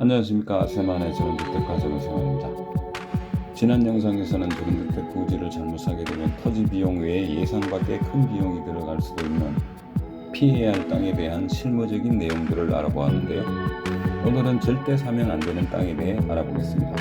안녕하십니까. 세만의 주택가 세만입니다. 지난 영상에서는 주택 부지를 잘못 사게 되면 토지 비용 외에 예상 밖의 큰 비용이 들어갈 수도 있는 피해야 할 땅에 대한 실무적인 내용들을 알아보았는데요. 오늘은 절대 사면 안 되는 땅에 대해 알아보겠습니다.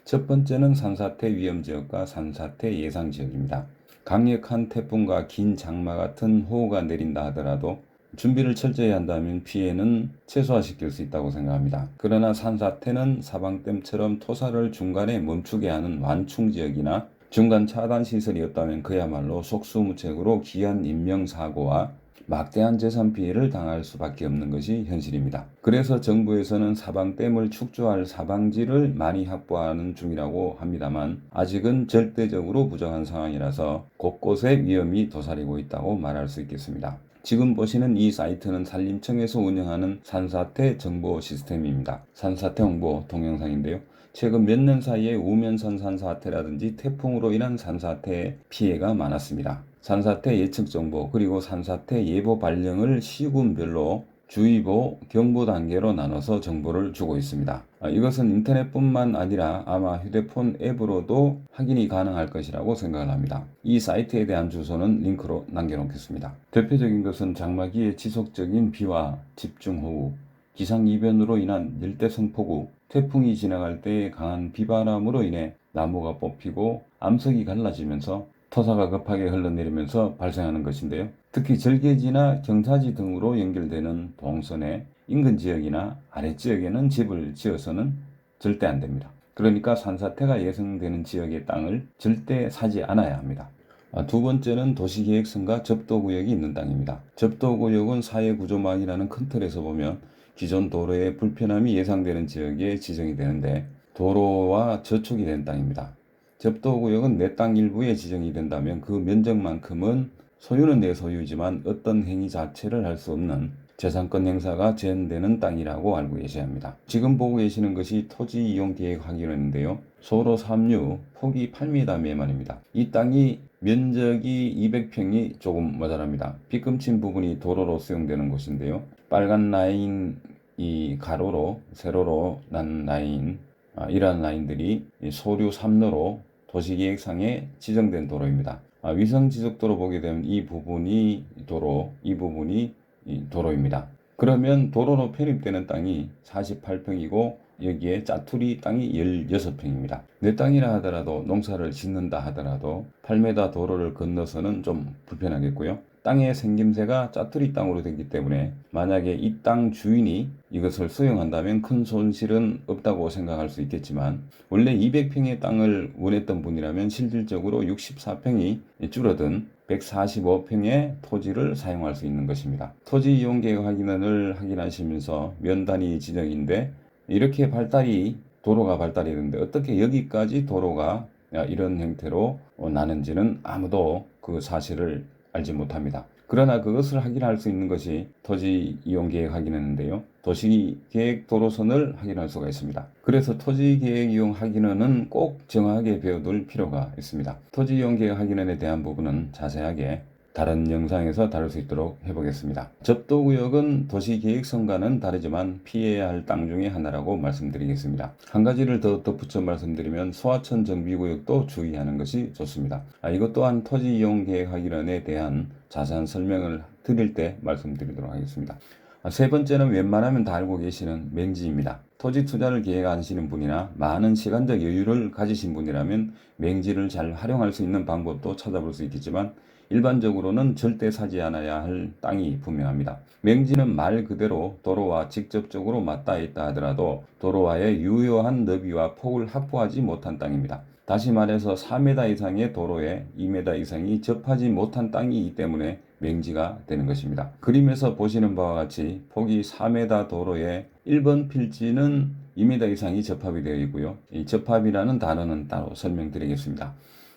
첫 번째는 산사태 위험지역과 산사태 예상지역입니다. 강력한 태풍과 긴 장마 같은 호우가 내린다 하더라도 준비를 철저히 한다면 피해는 최소화시킬 수 있다고 생각합니다. 그러나 산사태는 사방댐처럼 토사를 중간에 멈추게 하는 완충지역이나 중간 차단 시설이 없다면 그야말로 속수무책으로 기한 인명사고와 막대한 재산 피해를 당할 수밖에 없는 것이 현실입니다. 그래서 정부에서는 사방댐을 축조할 사방지를 많이 확보하는 중이라고 합니다만 아직은 절대적으로 부족한 상황이라서 곳곳에 위험이 도사리고 있다고 말할 수 있겠습니다. 지금 보시는 이 사이트는 산림청에서 운영하는 산사태 정보 시스템입니다. 산사태 홍보 동영상인데요. 최근 몇 년 사이에 우면산 산사태라든지 태풍으로 인한 산사태 피해가 많았습니다. 산사태 예측 정보 그리고 산사태 예보 발령을 시군별로 주의보, 경보 단계로 나눠서 정보를 주고 있습니다. 이것은 인터넷뿐만 아니라 아마 휴대폰 앱으로도 확인이 가능할 것이라고 생각을 합니다. 이 사이트에 대한 주소는 링크로 남겨놓겠습니다. 대표적인 것은 장마기의 지속적인 비와 집중호우, 기상이변으로 인한 열대성폭우, 태풍이 지나갈 때 강한 비바람으로 인해 나무가 뽑히고 암석이 갈라지면서 토사가 급하게 흘러내리면서 발생하는 것인데요. 특히 절개지나 경사지 등으로 연결되는 동선의 인근 지역이나 아랫지역에는 집을 지어서는 절대 안 됩니다. 그러니까 산사태가 예상되는 지역의 땅을 절대 사지 않아야 합니다. 두 번째는 도시계획선과 접도구역이 있는 땅입니다. 접도구역은 사회구조망이라는 큰 틀에서 보면 기존 도로의 불편함이 예상되는 지역에 지정이 되는데 도로와 저촉이 된 땅입니다. 접도구역은 내 땅 일부에 지정이 된다면 그 면적만큼은 소유는 내 소유이지만 어떤 행위 자체를 할 수 없는 재산권 행사가 제한되는 땅이라고 알고 계셔야 합니다. 지금 보고 계시는 것이 토지 이용 계획 확인인데요. 소로 3류 폭이 8m 미만입니다. 이 땅이 면적이 200평이 조금 모자랍니다. 빗금친 부분이 도로로 수용되는 곳인데요. 빨간 라인 이 가로로 세로로 난 라인 이러한 라인들이 소류 3로로 도시계획상에 지정된 도로입니다. 위성지적도로 보게 되면 이 부분이 도로, 이 부분이 도로입니다. 그러면 도로로 편입되는 땅이 48평이고 여기에 짜투리 땅이 16평입니다. 내 땅이라 하더라도 농사를 짓는다 하더라도 8m 도로를 건너서는 좀 불편하겠고요. 땅의 생김새가 짜투리 땅으로 되기 때문에 만약에 이 땅 주인이 이것을 수용한다면 큰 손실은 없다고 생각할 수 있겠지만 원래 200평의 땅을 원했던 분이라면 실질적으로 64평이 줄어든 145평의 토지를 사용할 수 있는 것입니다. 토지 이용 계획 확인을 확인하시면서 면단위 지정인데 이렇게 도로가 발달이 되는데 어떻게 여기까지 도로가 이런 형태로 나는지는 아무도 그 사실을 알지 못합니다. 그러나 그것을 확인할 수 있는 것이 토지 이용 계획 확인하는데요. 도시계획 도로선을 확인할 수가 있습니다. 그래서 토지계획 이용 확인원은 꼭 정확하게 배워둘 필요가 있습니다. 토지 이용 계획 확인원에 대한 부분은 자세하게 다른 영상에서 다룰 수 있도록 해보겠습니다. 접도구역은 도시계획선과는 다르지만 피해야 할 땅 중에 하나라고 말씀드리겠습니다. 한 가지를 더 덧붙여 말씀드리면 소하천 정비구역도 주의하는 것이 좋습니다. 이것 또한 토지이용계획확인원에 대한 자세한 설명을 드릴 때 말씀드리도록 하겠습니다. 세 번째는 웬만하면 다 알고 계시는 맹지입니다. 토지 투자를 계획하시는 분이나 많은 시간적 여유를 가지신 분이라면 맹지를 잘 활용할 수 있는 방법도 찾아볼 수 있겠지만 일반적으로는 절대 사지 않아야 할 땅이 분명합니다. 맹지는 말 그대로 도로와 직접적으로 맞닿아 있다 하더라도 도로와의 유효한 너비와 폭을 확보하지 못한 땅입니다. 다시 말해서 4m 이상의 도로에 2m 이상이 접하지 못한 땅이기 때문에 맹지가 되는 것입니다. 그림에서 보시는 바와 같이 폭이 4m 도로에 1번 필지는 2m 이상이 접합이 되어 있고요. 이 접합이라는 단어는 따로 설명드리겠습니다.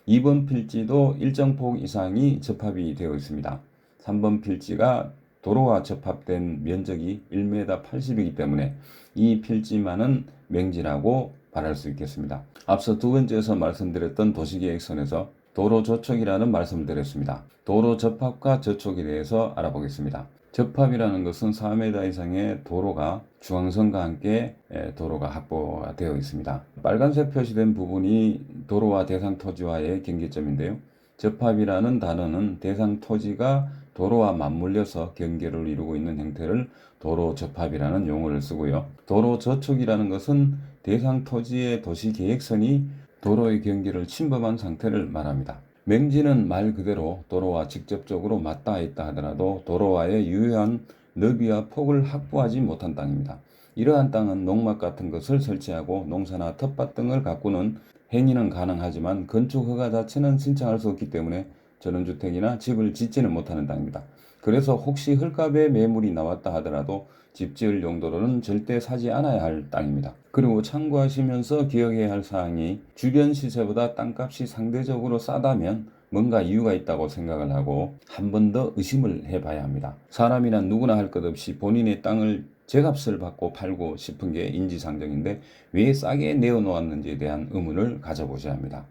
2번 필지도 일정 폭 이상이 접합이 되어 있습니다. 3번 필지가 도로와 접합된 면적이 1m 80이기 때문에 이 필지만은 맹지라고 말할 수 있겠습니다. 앞서 두 번째에서 말씀드렸던 도시계획선에서 도로 저촉이라는 말씀을 드렸습니다. 도로 접합과 저촉에 대해서 알아보겠습니다. 접합이라는 것은 4m 이상의 도로가 중앙선과 함께 도로가 확보가 되어 있습니다. 빨간색 표시된 부분이 도로와 대상 토지와의 경계점인데요. 접합이라는 단어는 대상 토지가 도로와 맞물려서 경계를 이루고 있는 형태를 도로 접합이라는 용어를 쓰고요. 도로 저촉이라는 것은 대상 토지의 도시 계획선이 도로의 경계를 침범한 상태를 말합니다. 맹지는 말 그대로 도로와 직접적으로 맞닿아 있다 하더라도 도로와의 유효한 너비와 폭을 확보하지 못한 땅입니다. 이러한 땅은 농막 같은 것을 설치하고 농사나 텃밭 등을 가꾸는 행위는 가능하지만 건축 허가 자체는 신청할 수 없기 때문에 전원주택이나 집을 짓지는 못하는 땅입니다. 그래서 혹시 헐값에 매물이 나왔다 하더라도 집 지을 용도로는 절대 사지 않아야 할 땅입니다. 그리고 참고하시면서 기억해야 할 사항이 주변 시세보다 땅값이 상대적으로 싸다면 뭔가 이유가 있다고 생각을 하고 한 번 더 의심을 해봐야 합니다. 사람이란 누구나 할 것 없이 본인의 땅을 제값을 받고 팔고 싶은 게 인지상정인데 왜 싸게 내어놓았는지에 대한 의문을 가져보셔야 합니다.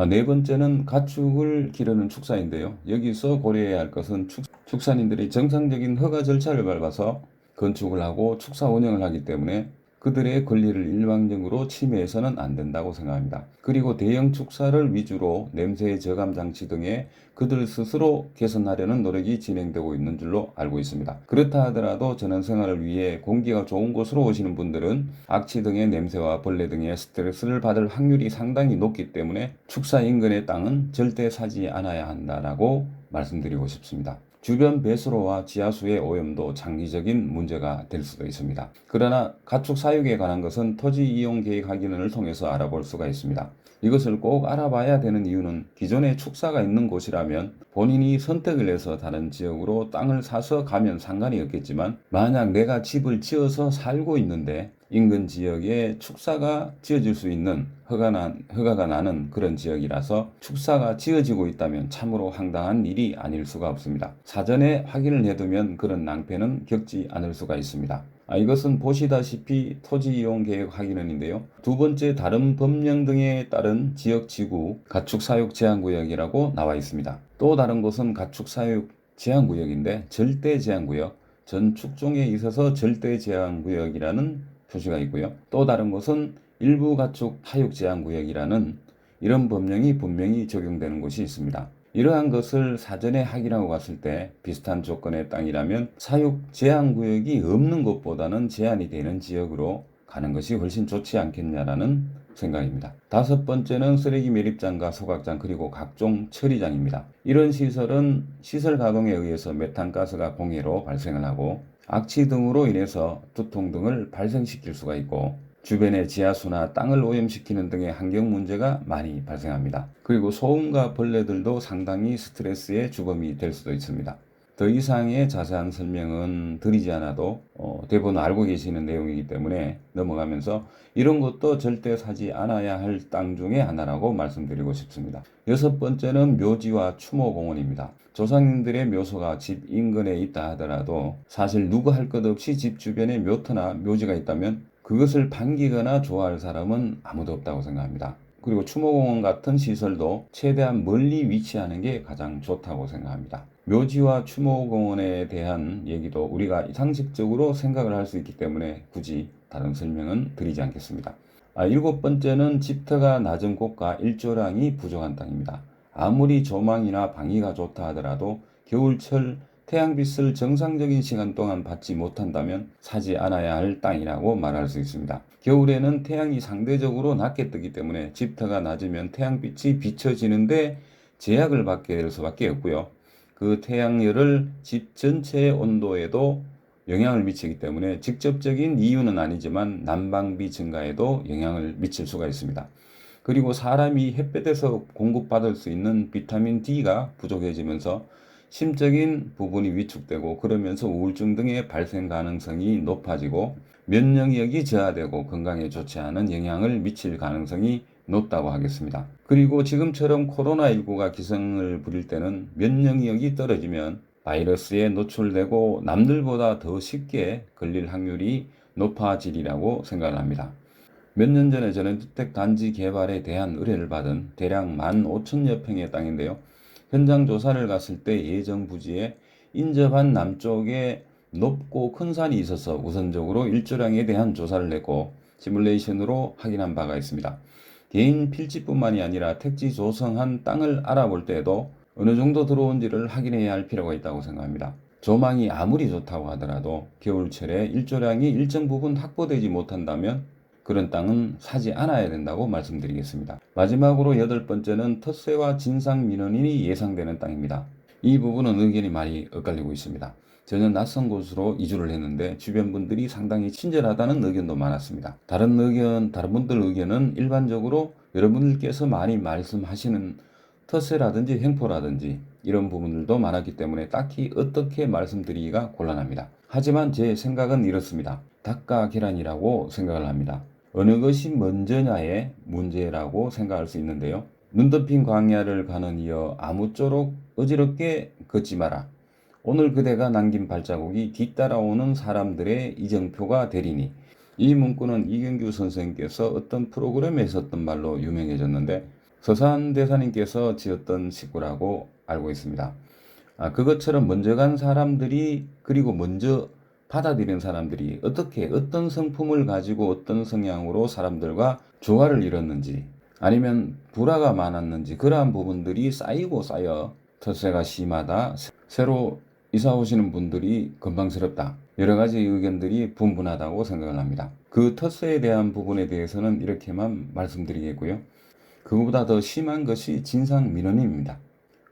네 번째는 가축을 기르는 축사인데요. 여기서 고려해야 할 것은 축산인들이 정상적인 허가 절차를 밟아서 건축을 하고 축사 운영을 하기 때문에 그들의 권리를 일방적으로 침해해서는 안 된다고 생각합니다. 그리고 대형 축사를 위주로 냄새 저감 장치 등의 그들 스스로 개선하려는 노력이 진행되고 있는 줄로 알고 있습니다. 그렇다 하더라도 전원생활을 위해 공기가 좋은 곳으로 오시는 분들은 악취 등의 냄새와 벌레 등의 스트레스를 받을 확률이 상당히 높기 때문에 축사 인근의 땅은 절대 사지 않아야 한다라고 말씀드리고 싶습니다. 주변 배수로와 지하수의 오염도 장기적인 문제가 될 수도 있습니다. 그러나 가축 사육에 관한 것은 토지 이용 계획 확인을 통해서 알아볼 수가 있습니다. 이것을 꼭 알아봐야 되는 이유는 기존에 축사가 있는 곳이라면 본인이 선택을 해서 다른 지역으로 땅을 사서 가면 상관이 없겠지만 만약 내가 집을 지어서 살고 있는데 인근 지역에 축사가 지어질 수 있는 허가가 나는 그런 지역이라서 축사가 지어지고 있다면 참으로 황당한 일이 아닐 수가 없습니다. 사전에 확인을 해두면 그런 낭패는 겪지 않을 수가 있습니다. 이것은 보시다시피 토지이용계획 확인원인데요. 두 번째 다른 법령 등에 따른 지역지구 가축사육 제한구역이라고 나와 있습니다. 또 다른 곳은 가축사육 제한구역인데 절대제한구역, 전 축종에 있어서 절대제한구역이라는 표시가 있고요. 또 다른 곳은 일부 가축 사육 제한구역이라는 이런 법령이 분명히 적용되는 곳이 있습니다. 이러한 것을 사전에 확인하고 갔을 때 비슷한 조건의 땅이라면 사육 제한구역이 없는 곳보다는 제한이 되는 지역으로 가는 것이 훨씬 좋지 않겠냐라는 생각입니다. 다섯 번째는 쓰레기 매립장과 소각장 그리고 각종 처리장입니다. 이런 시설은 시설 가동에 의해서 메탄가스가 공해로 발생을 하고 악취 등으로 인해서 두통 등을 발생시킬 수가 있고 주변의 지하수나 땅을 오염시키는 등의 환경 문제가 많이 발생합니다. 그리고 소음과 벌레들도 상당히 스트레스의 주범이 될 수도 있습니다. 더 이상의 자세한 설명은 드리지 않아도 대부분 알고 계시는 내용이기 때문에 넘어가면서 이런 것도 절대 사지 않아야 할 땅 중에 하나라고 말씀드리고 싶습니다. 여섯 번째는 묘지와 추모공원입니다. 조상님들의 묘소가 집 인근에 있다 하더라도 사실 누구 할 것 없이 집 주변에 묘터나 묘지가 있다면 그것을 반기거나 좋아할 사람은 아무도 없다고 생각합니다. 그리고 추모공원 같은 시설도 최대한 멀리 위치하는 게 가장 좋다고 생각합니다. 묘지와 추모공원에 대한 얘기도 우리가 상식적으로 생각을 할 수 있기 때문에 굳이 다른 설명은 드리지 않겠습니다. 일곱 번째는 집터가 낮은 곳과 일조량이 부족한 땅입니다. 아무리 조망이나 방위가 좋다 하더라도 겨울철 태양빛을 정상적인 시간 동안 받지 못한다면 사지 않아야 할 땅이라고 말할 수 있습니다. 겨울에는 태양이 상대적으로 낮게 뜨기 때문에 집터가 낮으면 태양빛이 비춰지는데 제약을 받게 될 수밖에 없고요. 그 태양열을 집 전체의 온도에도 영향을 미치기 때문에 직접적인 이유는 아니지만 난방비 증가에도 영향을 미칠 수가 있습니다. 그리고 사람이 햇볕에서 공급받을 수 있는 비타민 D가 부족해지면서 심적인 부분이 위축되고 그러면서 우울증 등의 발생 가능성이 높아지고 면역력이 저하되고 건강에 좋지 않은 영향을 미칠 가능성이 높다고 하겠습니다. 그리고 지금처럼 코로나19가 기승을 부릴 때는 면역력이 떨어지면 바이러스에 노출되고 남들보다 더 쉽게 걸릴 확률이 높아지리라고 생각을 합니다. 몇 년 전에 전원주택 단지 개발에 대한 의뢰를 받은 대략 15,000여 평의 땅인데요. 현장 조사를 갔을 때 예정 부지에 인접한 남쪽에 높고 큰 산이 있어서 우선적으로 일조량에 대한 조사를 했고 시뮬레이션으로 확인한 바가 있습니다. 개인 필지뿐만이 아니라 택지 조성한 땅을 알아볼 때에도 어느 정도 들어온지를 확인해야 할 필요가 있다고 생각합니다. 조망이 아무리 좋다고 하더라도 겨울철에 일조량이 일정 부분 확보되지 못한다면 그런 땅은 사지 않아야 된다고 말씀드리겠습니다. 마지막으로 8번째는 텃세와 진상 민원인이 예상되는 땅입니다. 이 부분은 의견이 많이 엇갈리고 있습니다. 전혀 낯선 곳으로 이주를 했는데 주변 분들이 상당히 친절하다는 의견도 많았습니다. 다른 분들 의견은 일반적으로 여러분들께서 많이 말씀하시는 텃세라든지 횡포라든지 이런 부분들도 많았기 때문에 딱히 어떻게 말씀드리기가 곤란합니다. 하지만 제 생각은 이렇습니다. 닭과 계란이라고 생각을 합니다. 어느 것이 먼저냐의 문제라고 생각할 수 있는데요. 눈 덮인 광야를 가는 이여 아무쪼록 어지럽게 걷지 마라. 오늘 그대가 남긴 발자국이 뒤따라오는 사람들의 이정표가 되리니. 이 문구는 이경규 선생님께서 어떤 프로그램에 있었던 말로 유명해졌는데 서산대사님께서 지었던 식구라고 알고 있습니다. 그것처럼 먼저 간 사람들이 그리고 먼저 받아들인 사람들이 어떤 성품을 가지고 어떤 성향으로 사람들과 조화를 이뤘는지 아니면 불화가 많았는지 그러한 부분들이 쌓이고 쌓여 텃세가 심하다, 새로 이사 오시는 분들이 건방스럽다, 여러 가지 의견들이 분분하다고 생각을 합니다. 그 텃세에 대한 부분에 대해서는 이렇게만 말씀드리겠고요. 그보다 더 심한 것이 진상 민원인입니다.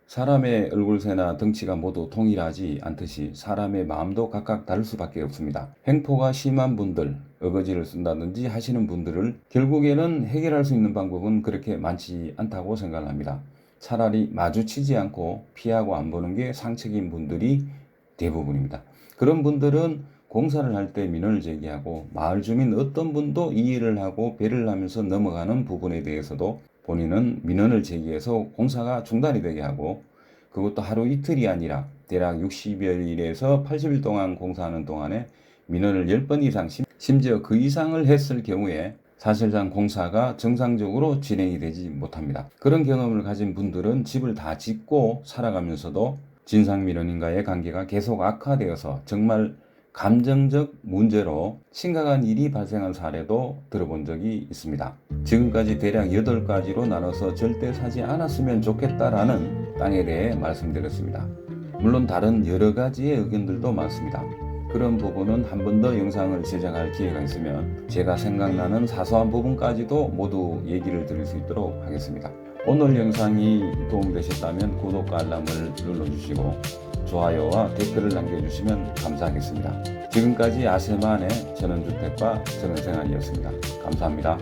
사람의 얼굴새나 덩치가 모두 동일하지 않듯이 사람의 마음도 각각 다를 수밖에 없습니다. 횡포가 심한 분들, 어거지를 쓴다든지 하시는 분들을 결국에는 해결할 수 있는 방법은 그렇게 많지 않다고 생각을 합니다. 차라리 마주치지 않고 피하고 안 보는 게 상책인 분들이 대부분입니다. 그런 분들은 공사를 할 때 민원을 제기하고 마을 주민 어떤 분도 이해를 하고 배려를 하면서 넘어가는 부분에 대해서도 본인은 민원을 제기해서 공사가 중단이 되게 하고 그것도 하루 이틀이 아니라 대략 60여일에서 80일 동안 공사하는 동안에 민원을 10번 이상 심지어 그 이상을 했을 경우에 사실상 공사가 정상적으로 진행이 되지 못합니다. 그런 경험을 가진 분들은 집을 다 짓고 살아가면서도 진상민원인과의 관계가 계속 악화되어서 정말 감정적 문제로 심각한 일이 발생한 사례도 들어본 적이 있습니다. 지금까지 대략 8가지로 나눠서 절대 사지 않았으면 좋겠다라는 땅에 대해 말씀드렸습니다. 물론 다른 여러 가지의 의견들도 많습니다. 그런 부분은 한 번 더 영상을 제작할 기회가 있으면 제가 생각나는 사소한 부분까지도 모두 얘기를 드릴 수 있도록 하겠습니다. 오늘 영상이 도움되셨다면 구독과 알람을 눌러주시고 좋아요와 댓글을 남겨주시면 감사하겠습니다. 지금까지 아세만의 전원주택과 전원생활이었습니다. 감사합니다.